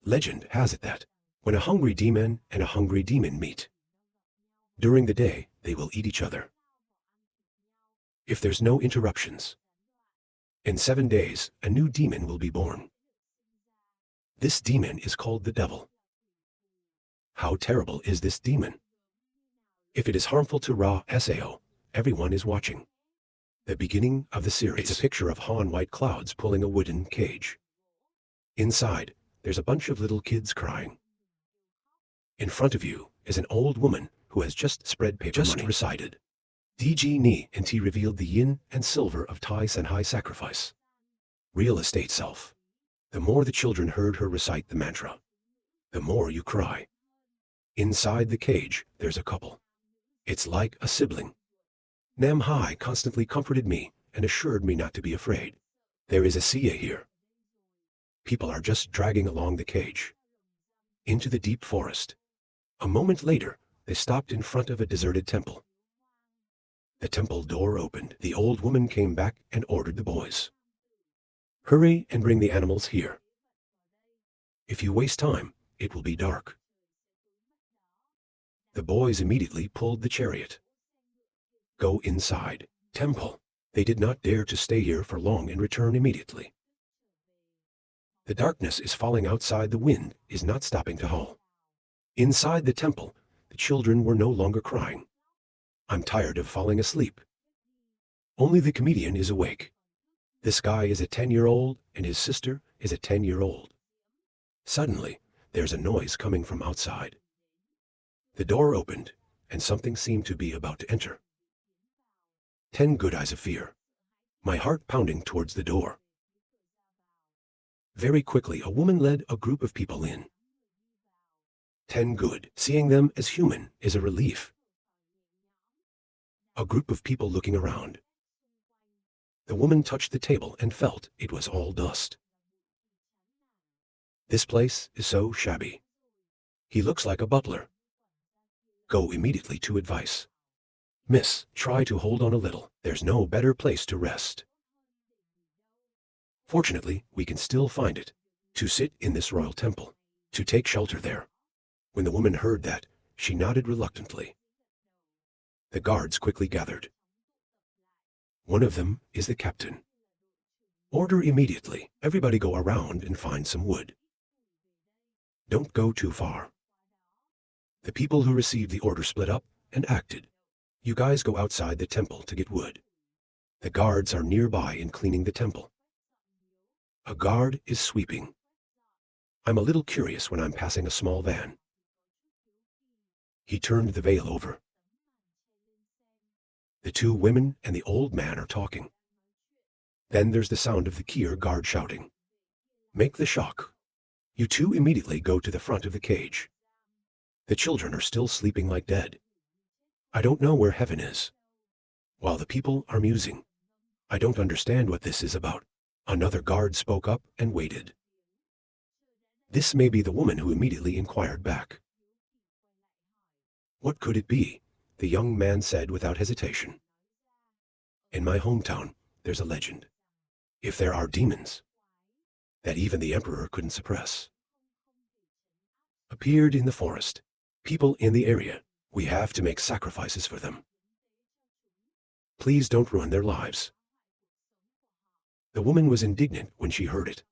Legend has it that, when a hungry demon and a hungry demon meet, during the day they will eat each other. If there's no interruptions, in 7 days a new demon will be born. This demon is called the devil. How terrible is this demon? If it is harmful to Ra Sao, everyone is watching. The beginning of the series. It's a picture of Han white clouds pulling a wooden cage. Inside, there's a bunch of little kids crying. In front of you is an old woman who has just spread paper money. Recited. DG Ni and T revealed the yin and silver of Tai Senhai sacrifice. Real estate self. The more the children heard her recite the mantra, the more you cry. Inside the cage, there's a couple. It's like a sibling. Nam Hai constantly comforted me and assured me not to be afraid. There is a Sia here. People are just dragging along the cage into the deep forest. A moment later, they stopped in front of a deserted temple. The temple door opened. The old woman came back and ordered the boys. Hurry and bring the animals here. If you waste time, it will be dark. The boys immediately pulled the chariot. Go inside. Temple. They did not dare to stay here for long and return immediately. The darkness is falling outside. The wind is not stopping to howl. Inside the temple, the children were no longer crying. I'm tired of falling asleep. Only the comedian is awake. This guy is a 10-year-old and his sister is a 10-year-old. Suddenly, there's a noise coming from outside. The door opened and something seemed to be about to enter. 10 good eyes of fear. My heart pounding towards the door. Very quickly, a woman led a group of people in. 10 good. Seeing them as human is a relief. A group of people looking around. The woman touched the table and felt it was all dust. This place is so shabby. He looks like a butler. Go immediately to advice. Miss, try to hold on a little. There's no better place to rest. Fortunately, we can still find it. To sit in this royal temple. To take shelter there. When the woman heard that, she nodded reluctantly. The guards quickly gathered. One of them is the captain. Order immediately. Everybody go around and find some wood. Don't go too far. The people who received the order split up and acted. You guys go outside the temple to get wood. The guards are nearby and cleaning the temple. A guard is sweeping. I'm a little curious when I'm passing a small van. He turned the veil over. The 2 women and the old man are talking. Then there's the sound of the Kier guard shouting. Make the shock. You 2 immediately go to the front of the cage. The children are still sleeping like dead. I don't know where heaven is. While the people are musing. I don't understand what this is about. Another guard spoke up and waited. This may be the woman who immediately inquired back. What could it be? The young man said without hesitation. In my hometown, there's a legend. If there are demons, that even the emperor couldn't suppress, appeared in the forest, people in the area, we have to make sacrifices for them. Please don't ruin their lives. The woman was indignant when she heard it.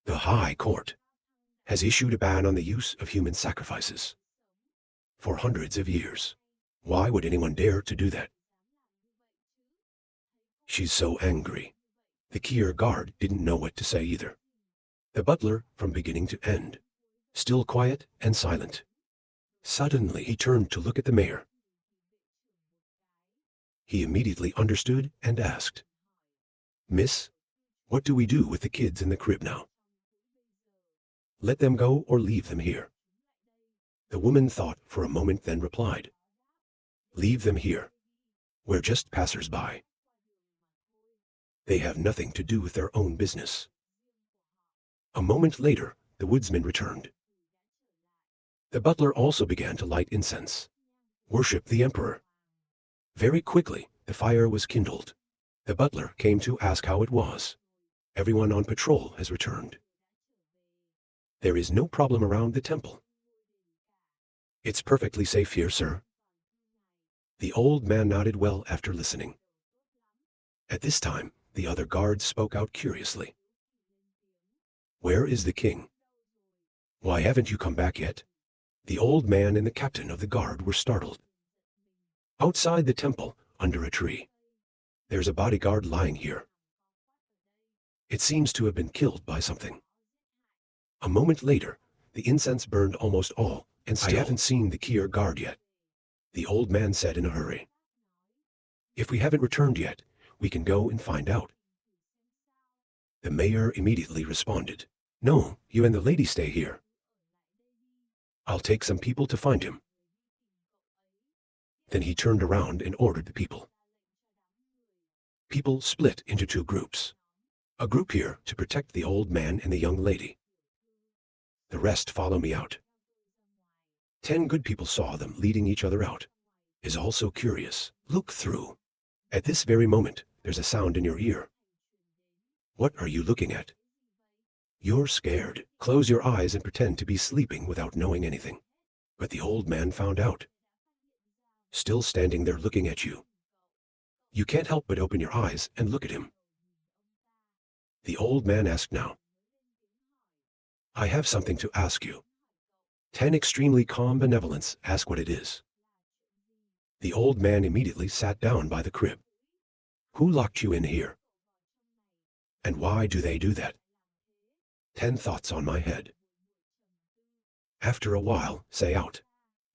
The High Court has issued a ban on the use of human sacrifices. For hundreds of years. Why would anyone dare to do that? She's so angry. The Kier guard didn't know what to say either. The butler, from beginning to end, still quiet and silent. Suddenly he turned to look at the mayor. He immediately understood and asked, Miss, what do we do with the kids in the crib now? Let them go or leave them here. The woman thought for a moment, then replied, Leave them here. We're just passers-by. They have nothing to do with their own business. A moment later, the woodsman returned. The butler also began to light incense. Worship the emperor. Very quickly, the fire was kindled. The butler came to ask how it was. Everyone on patrol has returned. There is no problem around the temple. It's perfectly safe here, sir. The old man nodded well after listening. At this time, the other guards spoke out curiously. Where is the king? Why haven't you come back yet? The old man and the captain of the guard were startled. Outside the temple, under a tree. There's a bodyguard lying here. It seems to have been killed by something. A moment later, the incense burned almost all, and still, I haven't seen the key or guard yet, the old man said in a hurry. If we haven't returned yet, we can go and find out. The mayor immediately responded. No, you and the lady stay here. I'll take some people to find him. Then he turned around and ordered the people. People split into two groups. A group here to protect the old man and the young lady. The rest follow me out. 10 good people saw them leading each other out. Is also curious. Look through. At this very moment, there's a sound in your ear. What are you looking at? You're scared. Close your eyes and pretend to be sleeping without knowing anything. But the old man found out. Still standing there looking at you. You can't help but open your eyes and look at him. The old man asked now. I have something to ask you. 10 extremely calm benevolence ask what it is. The old man immediately sat down by the crib. Who locked you in here? And why do they do that? 10 thoughts on my head. After a while, say out.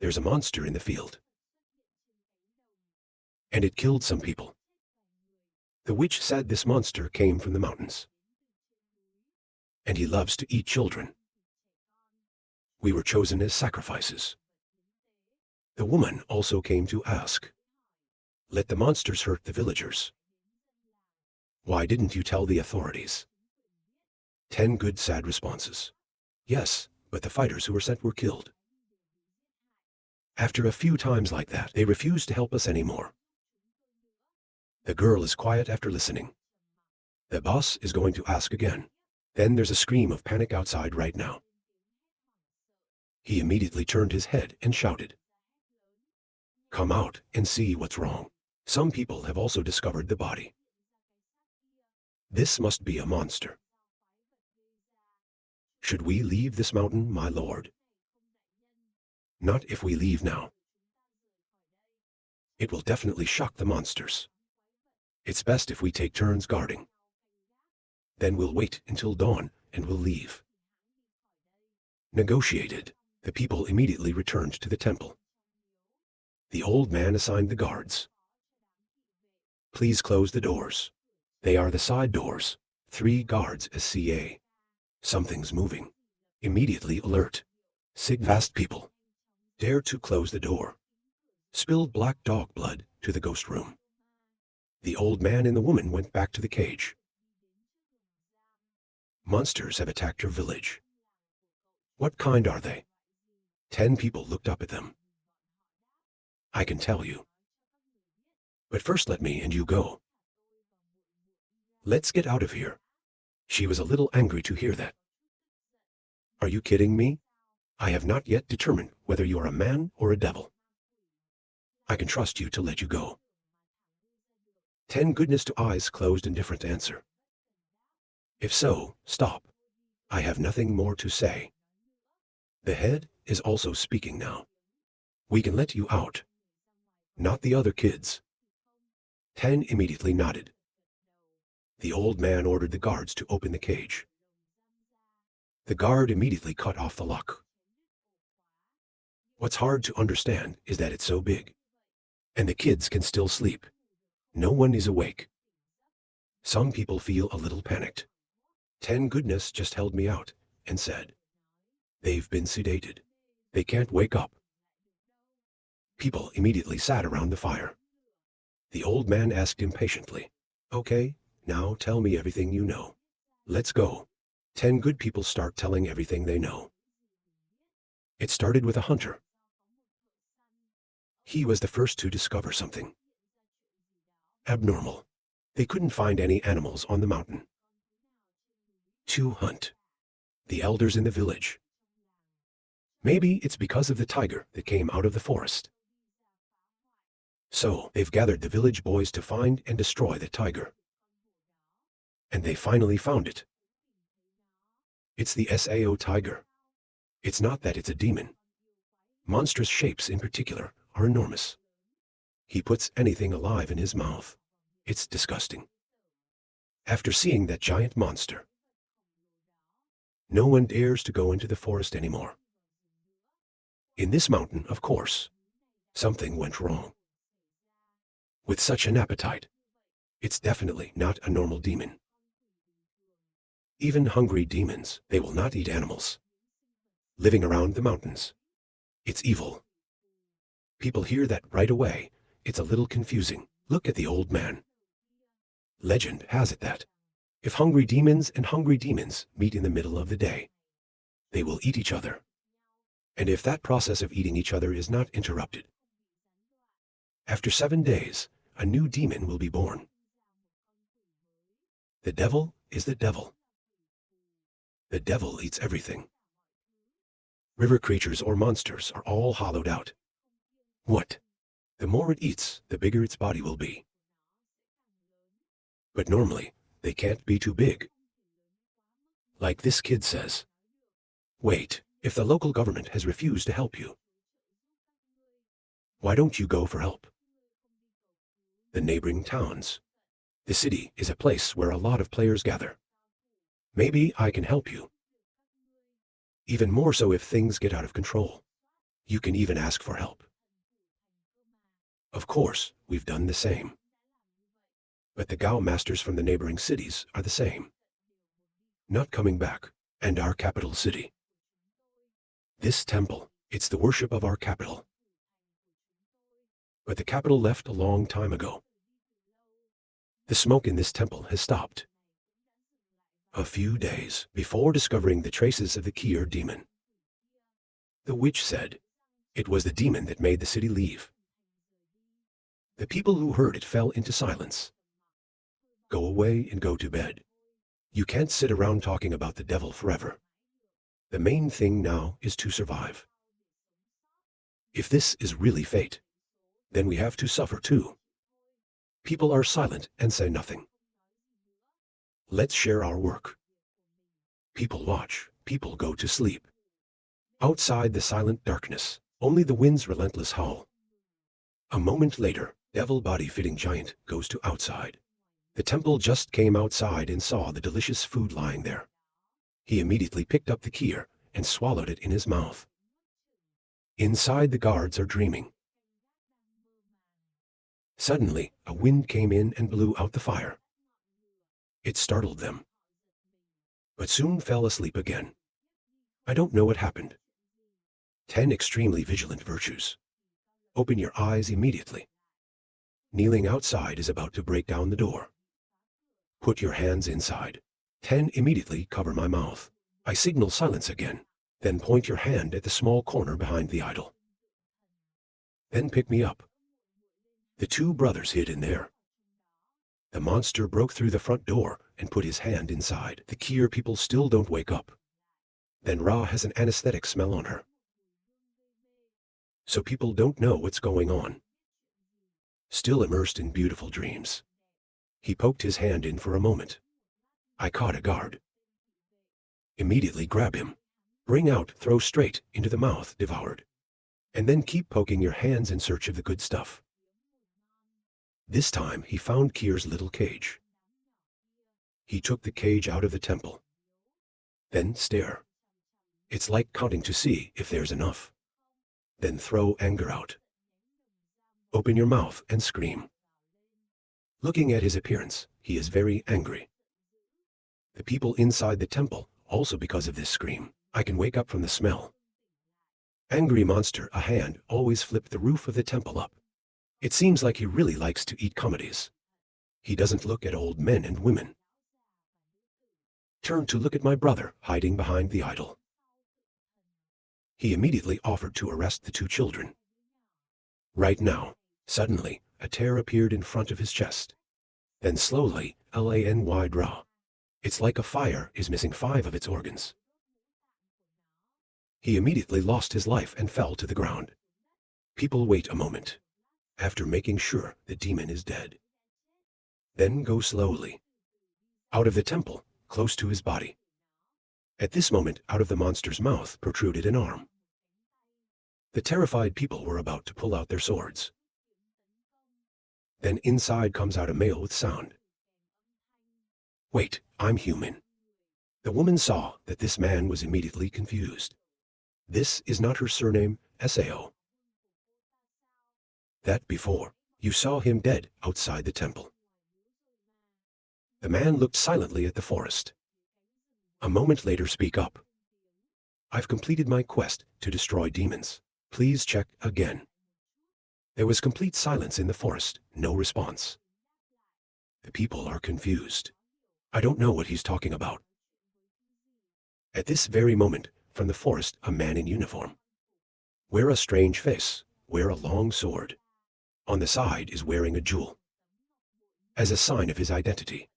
There's a monster in the field. And it killed some people. The witch said this monster came from the mountains. And he loves to eat children. We were chosen as sacrifices. The woman also came to ask. Let the monsters hurt the villagers. Why didn't you tell the authorities? 10 good sad responses. Yes, but the fighters who were sent were killed. After a few times like that, they refused to help us anymore. The girl is quiet after listening. The boss is going to ask again. Then there's a scream of panic outside right now. He immediately turned his head and shouted. Come out and see what's wrong. Some people have also discovered the body. This must be a monster. Should we leave this mountain, my lord? Not if we leave now. It will definitely shock the monsters. It's best if we take turns guarding. Then we'll wait until dawn and we'll leave. Negotiated. The people immediately returned to the temple. The old man assigned the guards. Please close the doors. They are the side doors. 3 guards as CA. Something's moving. Immediately alert. Fast people. Dare to close the door. Spilled black dog blood to the ghost room. The old man and the woman went back to the cage. Monsters have attacked your village. What kind are they? 10 people looked up at them. I can tell you. But first let me and you go. Let's get out of here. She was a little angry to hear that. Are you kidding me? I have not yet determined whether you are a man or a devil. I can trust you to let you go. 10 goodness to eyes closed indifferent answer. If so, stop. I have nothing more to say. The head is also speaking now. We can let you out. Not the other kids. 10 immediately nodded. The old man ordered the guards to open the cage. The guard immediately cut off the lock. What's hard to understand is that it's so big. And the kids can still sleep. No one is awake. Some people feel a little panicked. 10 goodness just held me out and said, they've been sedated. They can't wake up. People immediately sat around the fire. The old man asked impatiently, okay, now tell me everything you know. Let's go. 10 good people start telling everything they know. It started with a hunter. He was the first to discover something abnormal. They couldn't find any animals on the mountain to hunt. The elders in the village. Maybe it's because of the tiger that came out of the forest. So, they've gathered the village boys to find and destroy the tiger. And they finally found it. It's the Sao tiger. It's not that it's a demon. Monstrous shapes in particular are enormous. He puts anything alive in his mouth. It's disgusting. After seeing that giant monster, no one dares to go into the forest anymore. In this mountain, of course, something went wrong. With such an appetite, it's definitely not a normal demon. Even hungry demons, they will not eat animals. Living around the mountains, it's evil. People hear that right away. It's a little confusing. Look at the old man. Legend has it that if hungry demons and hungry demons meet in the middle of the day, they will eat each other. And if that process of eating each other is not interrupted, after 7 days, a new demon will be born. The devil is the devil. The devil eats everything. River creatures or monsters are all hollowed out. What? The more it eats, the bigger its body will be. But normally, they can't be too big. Like this kid says. Wait, if the local government has refused to help you, why don't you go for help? The neighboring towns. The city is a place where a lot of players gather. Maybe I can help you. Even more so if things get out of control. You can even ask for help. Of course, we've done the same. But the Gao masters from the neighboring cities are the same. Not coming back, and our capital city. This temple, it's the worship of our capital. But the capital left a long time ago. The smoke in this temple has stopped. A few days before discovering the traces of the Kier demon. The witch said it was the demon that made the city leave. The people who heard it fell into silence. Go away and go to bed. You can't sit around talking about the devil forever. The main thing now is to survive. If this is really fate, then we have to suffer too. People are silent and say nothing. Let's share our work. People watch, people go to sleep. Outside the silent darkness, only the wind's relentless howl. A moment later, devil body-fitting giant goes to outside. The temple just came outside and saw the delicious food lying there. He immediately picked up the Kier and swallowed it in his mouth. Inside, the guards are dreaming. Suddenly, a wind came in and blew out the fire. It startled them, but soon fell asleep again. I don't know what happened. 10 extremely vigilant virtues. Open your eyes immediately. Kneeling outside is about to break down the door. Put your hands inside. 10 immediately cover my mouth. I signal silence again. Then point your hand at the small corner behind the idol. Then pick me up. The 2 brothers hid in there. The monster broke through the front door and put his hand inside. The Kier people still don't wake up. Then Ra has an anesthetic smell on her. So people don't know what's going on. Still immersed in beautiful dreams. He poked his hand in for a moment. I caught a guard. Immediately grab him. Bring out, throw straight into the mouth, devoured. And then keep poking your hands in search of the good stuff. This time he found Kier's little cage. He took the cage out of the temple. Then stare. It's like counting to see if there's enough. Then throw anger out. Open your mouth and scream. Looking at his appearance, he is very angry. The people inside the temple, also because of this scream, I can wake up from the smell. Angry monster, a hand always flipped the roof of the temple up. It seems like he really likes to eat comedies. He doesn't look at old men and women. Turn to look at my brother hiding behind the idol. He immediately offered to arrest the 2 children. Right now, suddenly, a tear appeared in front of his chest. Then slowly, Lany draw. It's like a fire is missing 5 of its organs. He immediately lost his life and fell to the ground. People wait a moment, after making sure the demon is dead. Then go slowly out of the temple, close to his body. At this moment, out of the monster's mouth protruded an arm. The terrified people were about to pull out their swords. Then inside comes out a male with sound. Wait, I'm human. The woman saw that this man was immediately confused. This is not her surname, Sao. That before, you saw him dead outside the temple. The man looked silently at the forest. A moment later speak up. I've completed my quest to destroy demons. Please check again. There was complete silence in the forest, no response. The people are confused. I don't know what he's talking about. At this very moment, from the forest, a man in uniform. Wear a strange face, wear a long sword. On the side is wearing a jewel, as a sign of his identity.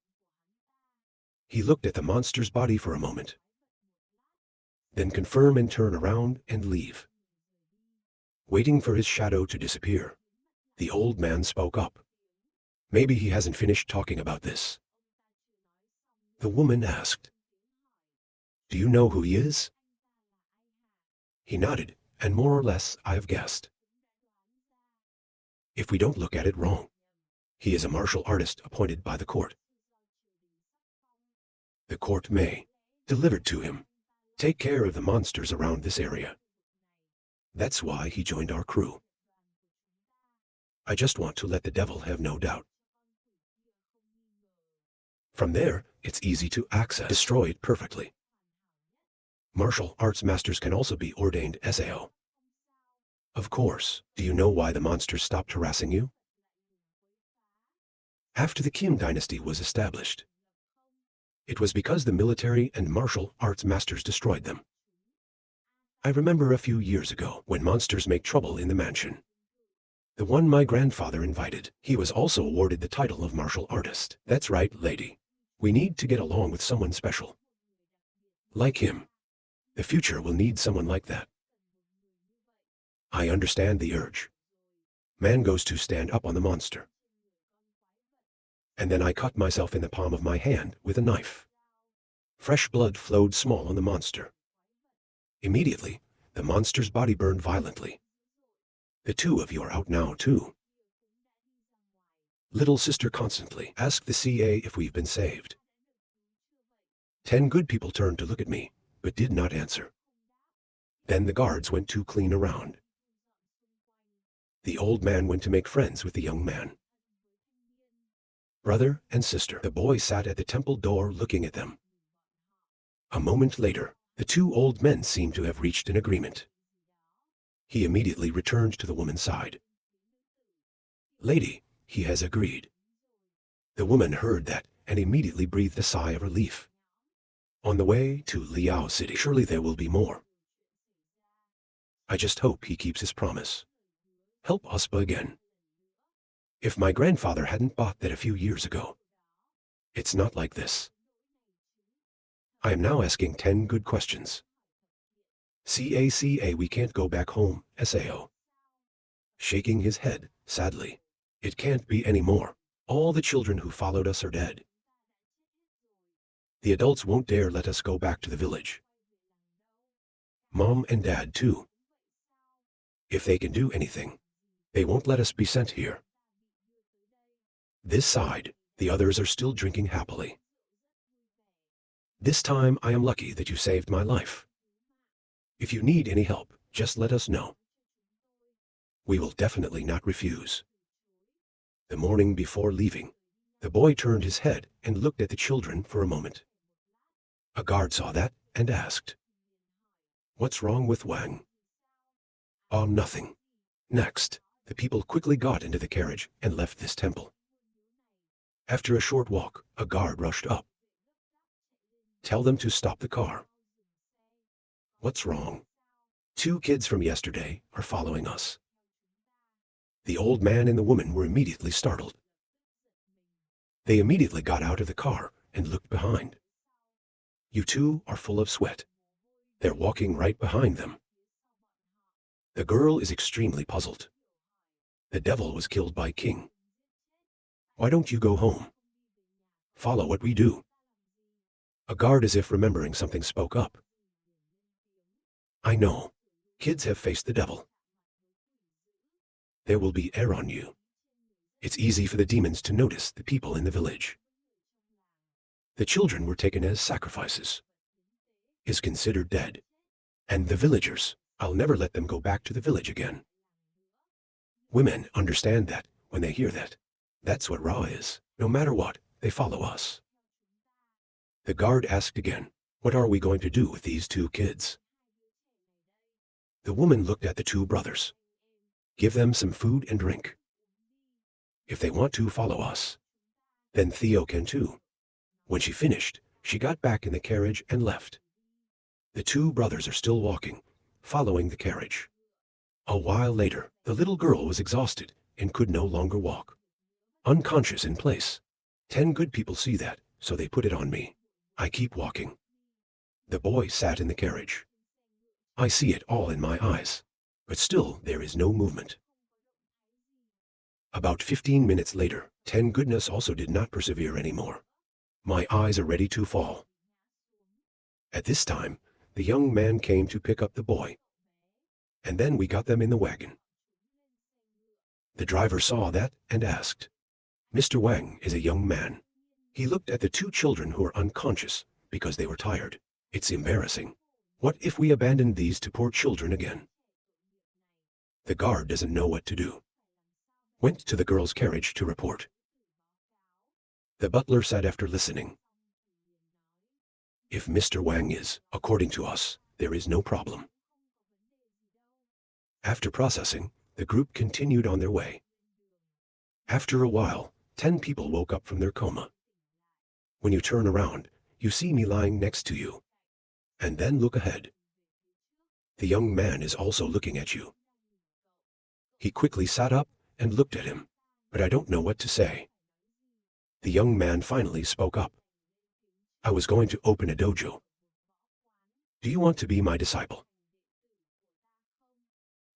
He looked at the monster's body for a moment, then confirm and turn around and leave. Waiting for his shadow to disappear, the old man spoke up. Maybe he hasn't finished talking about this. The woman asked, do you know who he is? He nodded, and more or less I have guessed. If we don't look at it wrong, he is a martial artist appointed by the court. The court may, delivered to him, take care of the monsters around this area. That's why he joined our crew. I just want to let the devil have no doubt. From there, it's easy to access, destroy it perfectly. Martial arts masters can also be ordained Sao. Of course, do you know why the monsters stopped harassing you? After the Kim dynasty was established, it was because the military and martial arts masters destroyed them. I remember a few years ago when monsters make trouble in the mansion. The one my grandfather invited, he was also awarded the title of martial artist. That's right, lady. We need to get along with someone special. Like him. The future will need someone like that. I understand the urge. Man goes to stand up on the monster. And then I cut myself in the palm of my hand with a knife. Fresh blood flowed small on the monster. Immediately, the monster's body burned violently. The two of you are out now too. Little sister constantly asked the CA if we've been saved. 10 good people turned to look at me, but did not answer. Then the guards went to clean around. The old man went to make friends with the young man. Brother and sister, the boy sat at the temple door looking at them. A moment later, the two old men seemed to have reached an agreement. He immediately returned to the woman's side. Lady, he has agreed. The woman heard that and immediately breathed a sigh of relief. On the way to Liao City, surely there will be more. I just hope he keeps his promise. Help us again. If my grandfather hadn't bought that a few years ago, it's not like this. I am now asking 10 good questions. CACA, we can't go back home, SAO. Shaking his head, sadly. It can't be any more. All the children who followed us are dead. The adults won't dare let us go back to the village. Mom and Dad too. If they can do anything, they won't let us be sent here. This side, the others are still drinking happily. This time I am lucky that you saved my life. If you need any help, just let us know. We will definitely not refuse. The morning before leaving, the boy turned his head and looked at the children for a moment. A guard saw that and asked, "What's wrong with Wang?" "Oh, nothing." Next, the people quickly got into the carriage and left this temple. After a short walk, a guard rushed up. "Tell them to stop the car." "What's wrong?" "2 kids from yesterday are following us." The old man and the woman were immediately startled. They immediately got out of the car and looked behind. "You two are full of sweat. They're walking right behind them. The girl is extremely puzzled. The devil was killed by King. Why don't you go home? Follow what we do. A guard, as if remembering something, spoke up. I know. Kids have faced the devil. There will be air on you. It's easy for the demons to notice the people in the village. The children were taken as sacrifices. Is considered dead. And the villagers, I'll never let them go back to the village again. Women understand that when they hear that. That's what Ra is. No matter what, they follow us. The guard asked again, what are we going to do with these two kids? The woman looked at the two brothers. Give them some food and drink. If they want to follow us, then Theo can too. When she finished, she got back in the carriage and left. The two brothers are still walking, following the carriage. A while later, the little girl was exhausted and could no longer walk. Unconscious in place. 10 good people see that, so they put it on me. I keep walking. The boy sat in the carriage. I see it all in my eyes, but still there is no movement. About 15 minutes later, 10 goodness also did not persevere anymore. My eyes are ready to fall. At this time, the young man came to pick up the boy. And then we got them in the wagon. The driver saw that and asked. Mr. Wang is a young man. He looked at the two children who were unconscious because they were tired. It's embarrassing. What if we abandoned these two poor children again? The guard doesn't know what to do. Went to the girl's carriage to report. The butler said after listening, if Mr. Wang is, according to us, there is no problem. After processing, the group continued on their way. After a while, 10 people woke up from their coma. When you turn around, you see me lying next to you. And then look ahead. The young man is also looking at you. He quickly sat up and looked at him, but I don't know what to say. The young man finally spoke up. I was going to open a dojo. Do you want to be my disciple?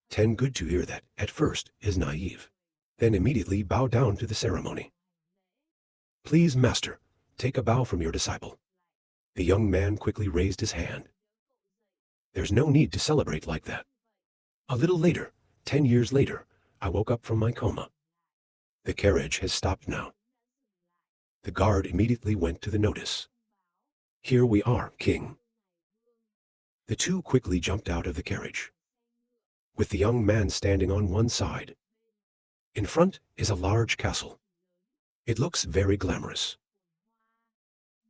10 good to hear that, at first, is naive. Then immediately bow down to the ceremony. Please, master, take a bow from your disciple. The young man quickly raised his hand. There's no need to celebrate like that. A little later, 10 years later, I woke up from my coma. The carriage has stopped now. The guard immediately went to the notice. Here we are, King. The two quickly jumped out of the carriage, with the young man standing on one side. In front is a large castle. It looks very glamorous.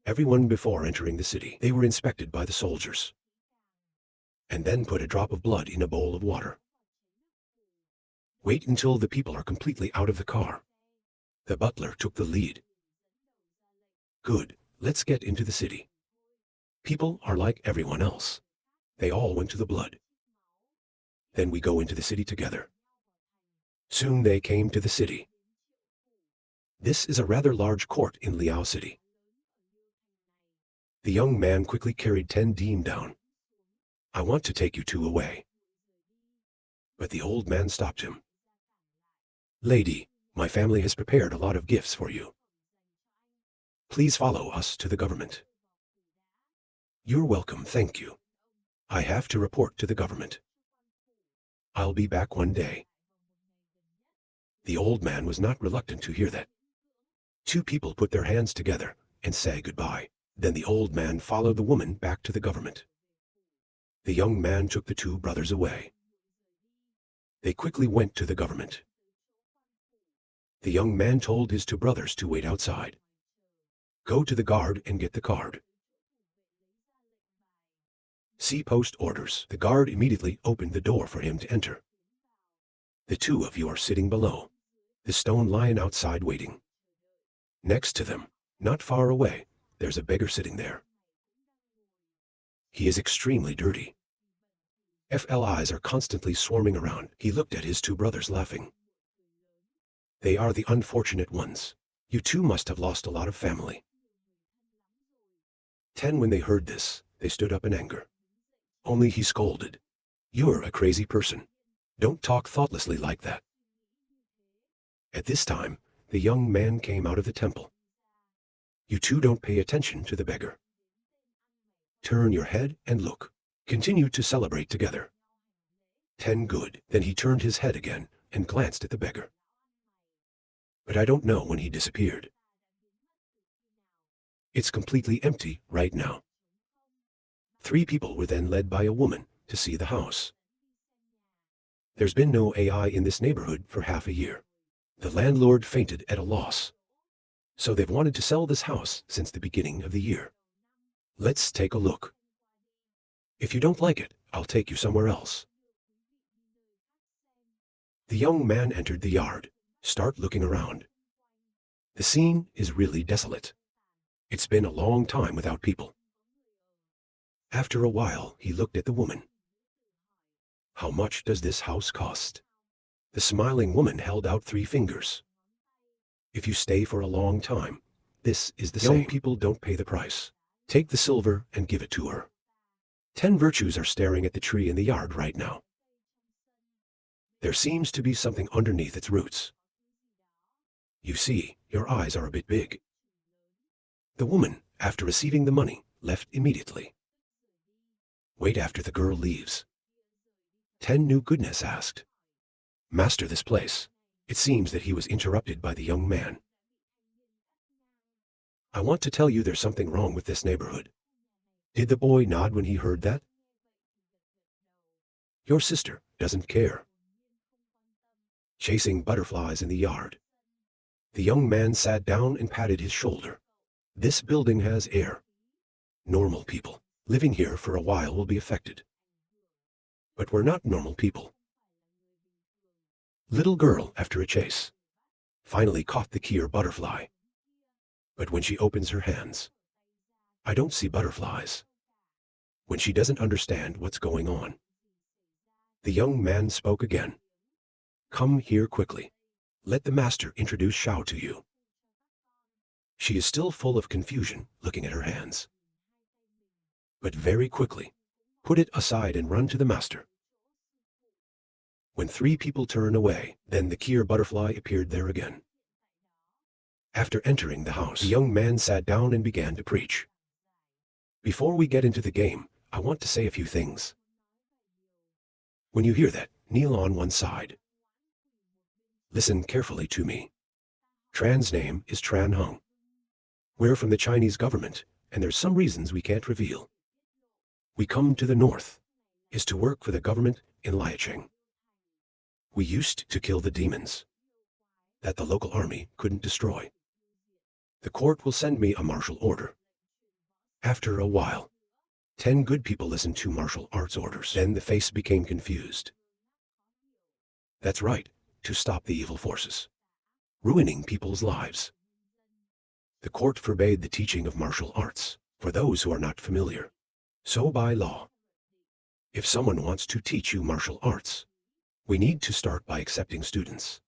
Everyone before entering the city, they were inspected by the soldiers, and then put a drop of blood in a bowl of water. Wait until the people are completely out of the car. The butler took the lead. Good, let's get into the city. People are like everyone else. They all went to the blood. Then we go into the city together. Soon they came to the city. This is a rather large court in Liao City. The young man quickly carried 10 demons down. I want to take you two away. But the old man stopped him. Lady, my family has prepared a lot of gifts for you. Please follow us to the government. You're welcome, thank you. I have to report to the government. I'll be back one day. The old man was not reluctant to hear that. Two people put their hands together and say goodbye. Then the old man followed the woman back to the government. The young man took the two brothers away. They quickly went to the government. The young man told his two brothers to wait outside. Go to the guard and get the card. See post orders. The guard immediately opened the door for him to enter. The two of you are sitting below. The stone lion outside waiting. Next to them, not far away, there's a beggar sitting there. He is extremely dirty. FLIs are constantly swarming around. He looked at his two brothers laughing. They are the unfortunate ones. You two must have lost a lot of family. 10 when they heard this, they stood up in anger. Only he scolded. You're a crazy person. Don't talk thoughtlessly like that. At this time, the young man came out of the temple. You two don't pay attention to the beggar. Turn your head and look. Continue to celebrate together. 10 good. Then he turned his head again and glanced at the beggar. But I don't know when he disappeared. It's completely empty right now. 3 people were then led by a woman to see the house. There's been no AI in this neighborhood for half a year. The landlord fainted at a loss. So they've wanted to sell this house since the beginning of the year. Let's take a look. If you don't like it, I'll take you somewhere else. The young man entered the yard. Start looking around. The scene is really desolate. It's been a long time without people. After a while, he looked at the woman. How much does this house cost? The smiling woman held out 3 fingers. If you stay for a long time, this is the same. Young people don't pay the price. Take the silver and give it to her. 10 virtues are staring at the tree in the yard right now. There seems to be something underneath its roots. You see, your eyes are a bit big. The woman, after receiving the money, left immediately. Wait after the girl leaves. 10 new goodness asked. Master this place. It seems that he was interrupted by the young man. I want to tell you there's something wrong with this neighborhood. Did the boy nod when he heard that? Your sister doesn't care. Chasing butterflies in the yard. The young man sat down and patted his shoulder. This building has air. Normal people living here for a while will be affected. But we're not normal people. Little girl, after a chase, finally caught the key or butterfly. But when she opens her hands, I don't see butterflies. When she doesn't understand what's going on. The young man spoke again. Come here quickly. Let the master introduce Shao to you. She is still full of confusion, looking at her hands. But very quickly, put it aside and run to the master. When 3 people turn away, then the key or butterfly appeared there again. After entering the house, the young man sat down and began to preach. Before we get into the game, I want to say a few things. When you hear that, kneel on one side. Listen carefully to me. Tran's name is Tran Hung. We're from the Chinese government, and there's some reasons we can't reveal. We come to the north, is to work for the government in Liacheng. We used to kill the demons that the local army couldn't destroy. The court will send me a martial order. After a while, 10 good people listened to martial arts orders. Then the face became confused. That's right, to stop the evil forces, ruining people's lives. The court forbade the teaching of martial arts for those who are not familiar. So by law, if someone wants to teach you martial arts, we need to start by accepting students.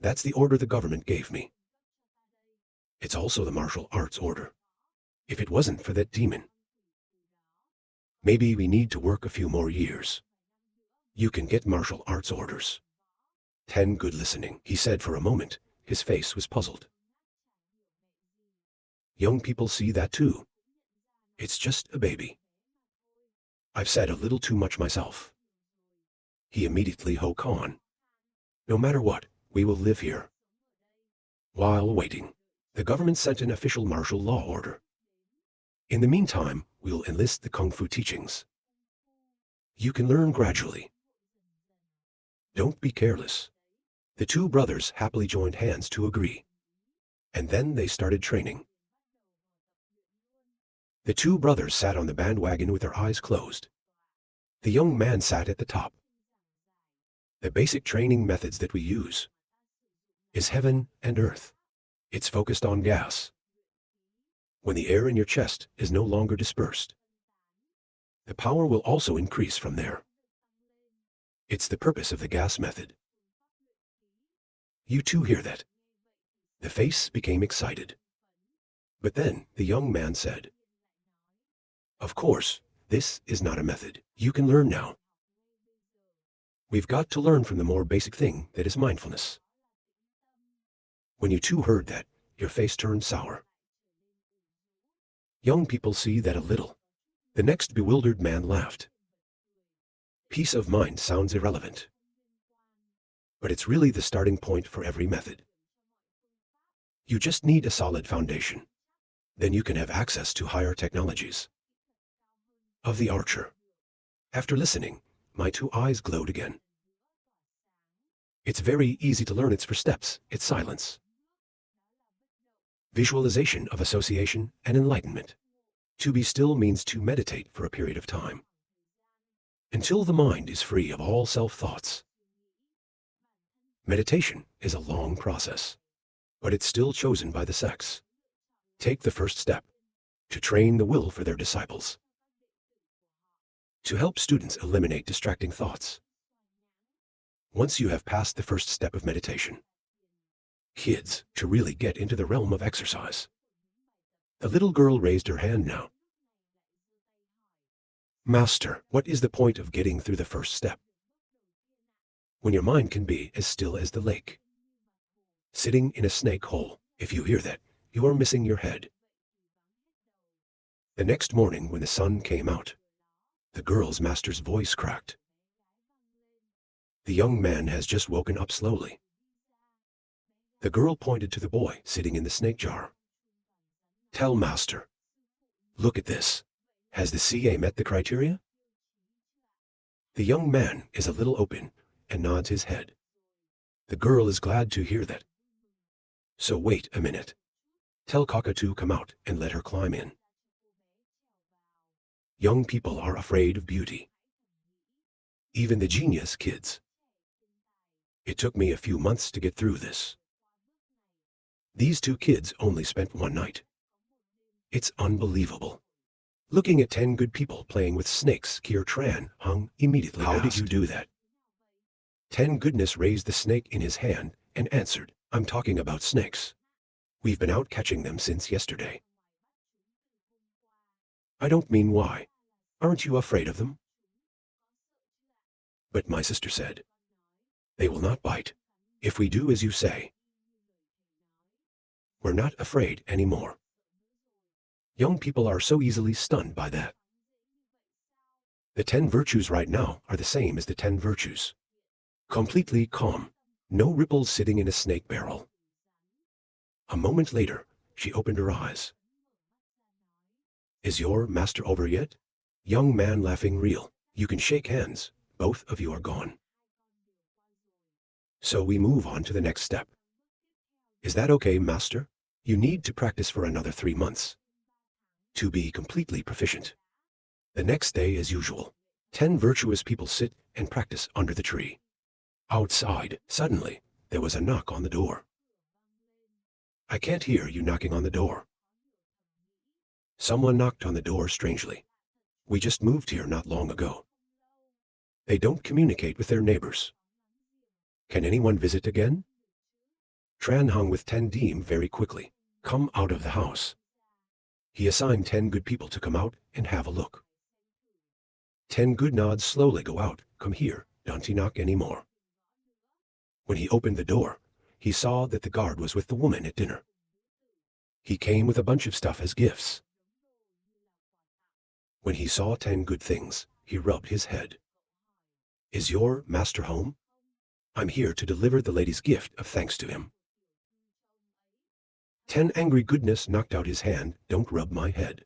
That's the order the government gave me. It's also the martial arts order. If it wasn't for that demon, maybe we need to work a few more years. You can get martial arts orders. 10 good listening, he said for a moment. His face was puzzled. Young people see that too. It's just a baby. I've said a little too much myself. He immediately hoke on. No matter what, we will live here. While waiting, the government sent an official martial law order. In the meantime, we'll enlist the Kung Fu teachings. You can learn gradually. Don't be careless. The 2 brothers happily joined hands to agree. And then they started training. The 2 brothers sat on the bandwagon with their eyes closed. The young man sat at the top. The basic training methods that we use is heaven and earth. It's focused on gas. When the air in your chest is no longer dispersed, the power will also increase from there. It's the purpose of the gas method. You too hear that. The face became excited. But then the young man said, of course, This is not a method you can learn now. We've got to learn from the more basic thing that is mindfulness. When you two heard that, your face turned sour. Young people see that a little. The next bewildered man laughed. Peace of mind sounds irrelevant. But it's really the starting point for every method. You just need a solid foundation. Then you can have access to higher technologies. Of the archer. After listening, my two eyes glowed again. It's very easy to learn its first steps, its silence. Visualization of association and enlightenment. To be still means to meditate for a period of time. Until the mind is free of all self-thoughts. Meditation is a long process, but it's still chosen by the sex. Take the first step, to train the will for their disciples. To help students eliminate distracting thoughts. Once you have passed the first step of meditation, kids, to really get into the realm of exercise. The little girl raised her hand now. Master, what is the point of getting through the first step? When your mind can be as still as the lake. Sitting in a snake hole, if you hear that, you are missing your head. The next morning when the sun came out, the girl's master's voice cracked. The young man has just woken up slowly. The girl pointed to the boy sitting in the snake jar. Tell master. Look at this. Has the CA met the criteria? The young man is a little open and nods his head. The girl is glad to hear that. So wait a minute. Tell Kaka to come out and let her climb in. Young people are afraid of beauty. Even the genius kids. It took me a few months to get through this. These two kids only spent one night. It's unbelievable. Looking at 10 good people playing with snakes, Kier Tran Hung immediately asked, "How did you do that?" 10 Goodness raised the snake in his hand and answered, "I'm talking about snakes. We've been out catching them since yesterday." I don't mean why. Aren't you afraid of them? But my sister said, they will not bite, if we do as you say. We're not afraid anymore. Young people are so easily stunned by that. The 10 virtues right now are the same as the 10 virtues. Completely calm, no ripples sitting in a snake barrel. A moment later, she opened her eyes. Is your master over yet? Young man laughing real. You can shake hands, both of you are gone. So we move on to the next step. Is that okay, master? You need to practice for another 3 months. To be completely proficient. The next day, as usual, 10 virtuous people sit and practice under the tree. Outside, suddenly, there was a knock on the door. I can't hear you knocking on the door. Someone knocked on the door strangely. We just moved here not long ago. They don't communicate with their neighbors. Can anyone visit again? Tran hung with 10 Deem very quickly. Come out of the house. He assigned 10 good people to come out and have a look. 10 good nods slowly go out. Come here, don't knock anymore. When he opened the door, he saw that the guard was with the woman at dinner. He came with a bunch of stuff as gifts. When he saw 10 good things, he rubbed his head. Is your master home? I'm here to deliver the lady's gift of thanks to him. 10 angry goodness knocked out his hand. Don't rub my head.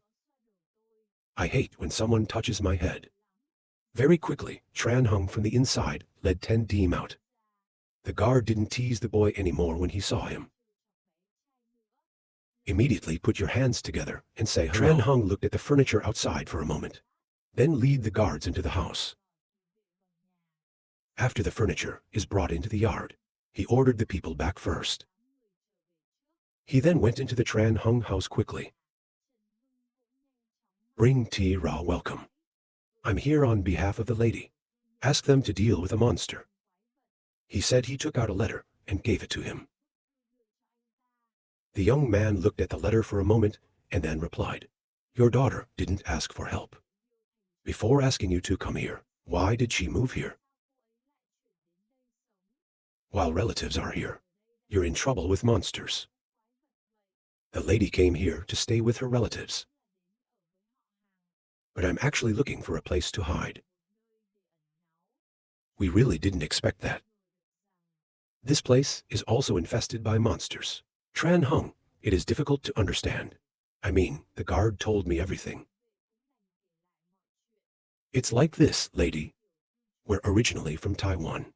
I hate when someone touches my head. Very quickly, Tran hung from the inside, led 10 Deem out. The guard didn't tease the boy anymore when he saw him. Immediately put your hands together and say hello. Tran hung looked at the furniture outside for a moment. Then lead the guards into the house. After the furniture is brought into the yard, he ordered the people back first. He then went into the Tran hung house quickly. Bring tea raw welcome. I'm here on behalf of the lady. Ask them to deal with a monster. He said he took out a letter and gave it to him. The young man looked at the letter for a moment and then replied, Your daughter didn't ask for help. Before asking you to come here, why did she move here? While relatives are here, you're in trouble with monsters. The lady came here to stay with her relatives. But I'm actually looking for a place to hide. We really didn't expect that. This place is also infested by monsters. Tran Hung, it is difficult to understand. I mean, the guard told me everything. It's like this, lady. We're originally from Taiwan.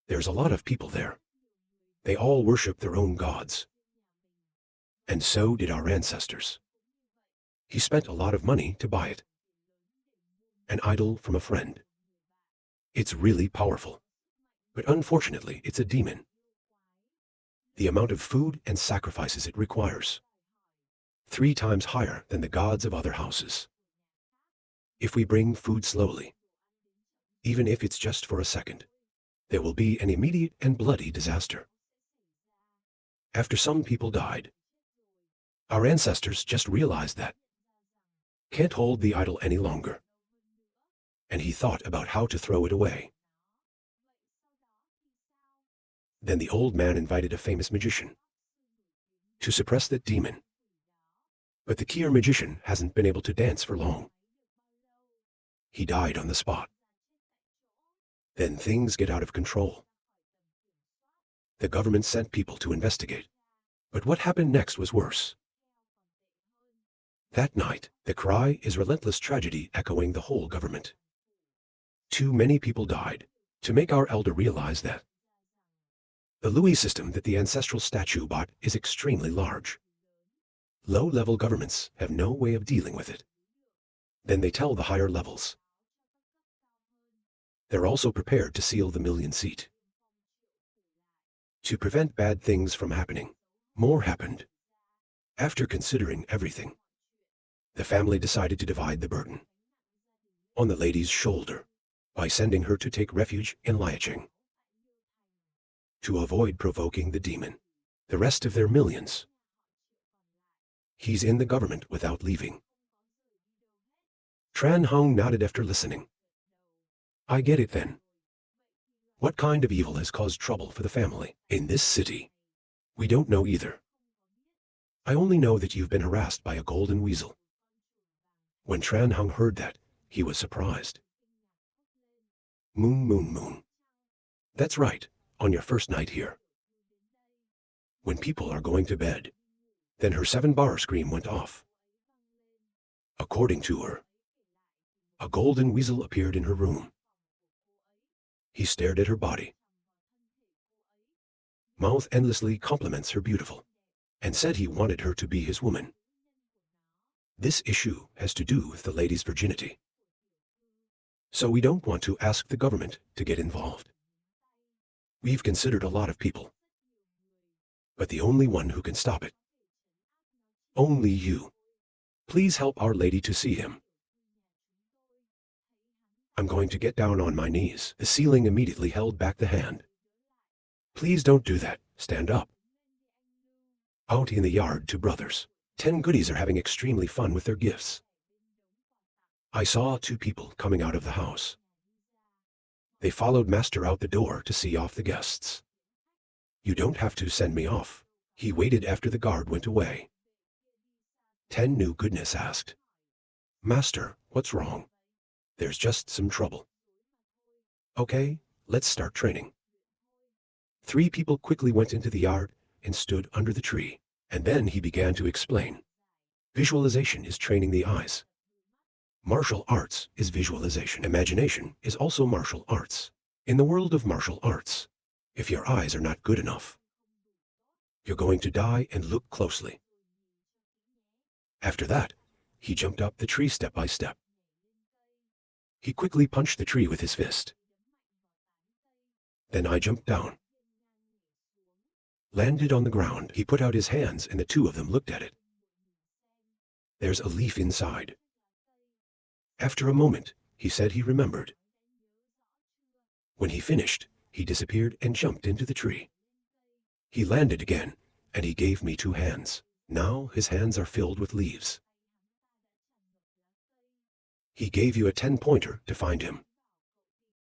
There's a lot of people there. They all worship their own gods. And so did our ancestors. He spent a lot of money to buy it. An idol from a friend. It's really powerful. But unfortunately, it's a demon. The amount of food and sacrifices it requires. 3 times higher than the gods of other houses. If we bring food slowly, even if it's just for a second, there will be an immediate and bloody disaster. After some people died, our ancestors just realized that. Can't hold the idol any longer. And he thought about how to throw it away. Then the old man invited a famous magician to suppress that demon. But the Kier magician hasn't been able to dance for long. He died on the spot. Then things get out of control. The government sent people to investigate. But what happened next was worse. That night, the cry is relentless tragedy echoing the whole government. Too many people died to make our elder realize that. The Louis system that the ancestral statue bought is extremely large. Low-level governments have no way of dealing with it. Then they tell the higher levels. They're also prepared to seal the million seat. To prevent bad things from happening, more happened. After considering everything, the family decided to divide the burden on the lady's shoulder by sending her to take refuge in Liacheng. To avoid provoking the demon, the rest of their millions. He's in the government without leaving. Tran Hung nodded after listening. I get it then. What kind of evil has caused trouble for the family in this city? We don't know either. I only know that you've been harassed by a golden weasel. When Tran Hung heard that, he was surprised. Moon. That's right, on your first night here. When people are going to bed, then her 7-bar scream went off. According to her, a golden weasel appeared in her room. He stared at her body. Mouth endlessly compliments her beautiful, and said he wanted her to be his woman. This issue has to do with the lady's virginity. So we don't want to ask the government to get involved. We've considered a lot of people. But the only one who can stop it. Only you. Please help Our Lady to see him. I'm going to get down on my knees. The ceiling immediately held back the hand. Please don't do that. Stand up. Out in the yard, 2 brothers. 10 goodies are having extremely fun with their gifts. I saw 2 people coming out of the house. They followed Master out the door to see off the guests. You don't have to send me off. He waited after the guard went away. 10 new goodness asked. Master, what's wrong? There's just some trouble. Okay, let's start training. 3 people quickly went into the yard and stood under the tree, and then he began to explain. Visualization is training the eyes. Martial arts is visualization. Imagination is also martial arts. In the world of martial arts, if your eyes are not good enough, you're going to die, and look closely. After that, he jumped up the tree step by step. He quickly punched the tree with his fist. Then I jumped down. Landed on the ground. He put out his hands and the 2 of them looked at it. There's a leaf inside. After a moment, he said he remembered. When he finished, he disappeared and jumped into the tree. He landed again, and he gave me 2 hands. Now his hands are filled with leaves. He gave you a 10-pointer to find him.